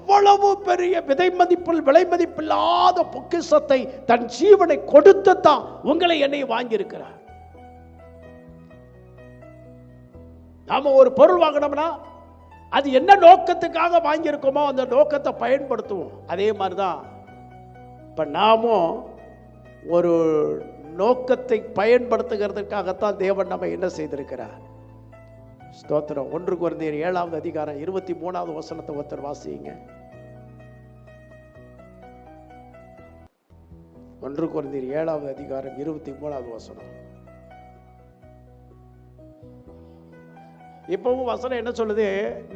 அவ்வளவு பெரிய விதை மதிப்பில் விலை மதிப்பில்லாத பொக்கிஷத்தை தன் ஜீவனை கொடுத்து தான் உங்களை என்னை வாங்கியிருக்கிறார். நாம ஒரு பொருள் வாங்கினோம்னா அது என்ன நோக்கத்துக்காக வாங்கியிருக்கோமோ அந்த நோக்கத்தை பயன்படுத்துவோம். அதே மாதிரிதான் இப்ப நாமும் ஒரு நோக்கத்தை பயன்படுத்துகிறதுக்காகத்தான் தேவன் நம்ம என்ன செய்திருக்கிறார். ஸ்தோத்திரம். 1 கொரிந்தியர் 7வது அதிகாரம் 23வது வசனத்தை ஒருத்தர் வாசிங்க. 1 கொரிந்தியர் 7வது அதிகாரம் 23வது வசனம். இப்பவும் வசனம் என்ன சொல்லுது?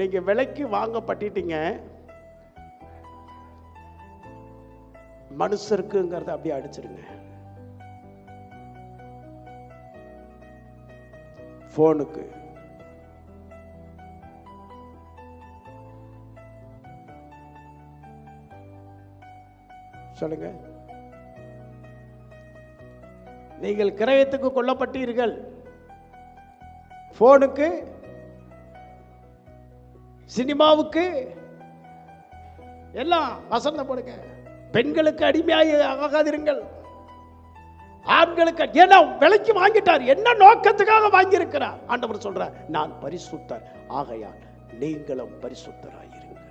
நீங்க விலைக்கு வாங்கப்பட்டீங்க, மனுஷருக்குங்கிறத அப்படியே அடிச்சிருங்க. போனுக்கு, சொல்லுங்க. நீங்கள் கிரயத்துக்கு கொல்லப்பட்டீர்கள். போனுக்கு, சினிமாவுக்கு எல்லாம் வசனம் போடுங்க. பெண்களுக்கு அடிமையாக ஆகாதிருங்கள். ஆண்களுக்கு, ஏன்னா விலைக்கு வாங்கிட்டார். என்ன நோக்கத்துக்காக வாங்கி இருக்கிறார்? ஆண்டவர் சொல்றார், நான் பரிசுத்தர், ஆகையால் நீங்களும் பரிசுத்தராயிருங்கள்.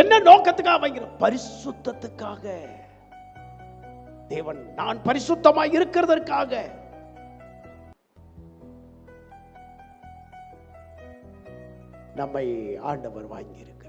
என்ன நோக்கத்துக்காக வாங்கிறோம்? பரிசுத்தத்துக்காக. தேவன் நான் பரிசுத்தமாய் இருக்கிறதற்காக. நம்மை ஆண்டவர் வாங்கி இருக்கிறார்.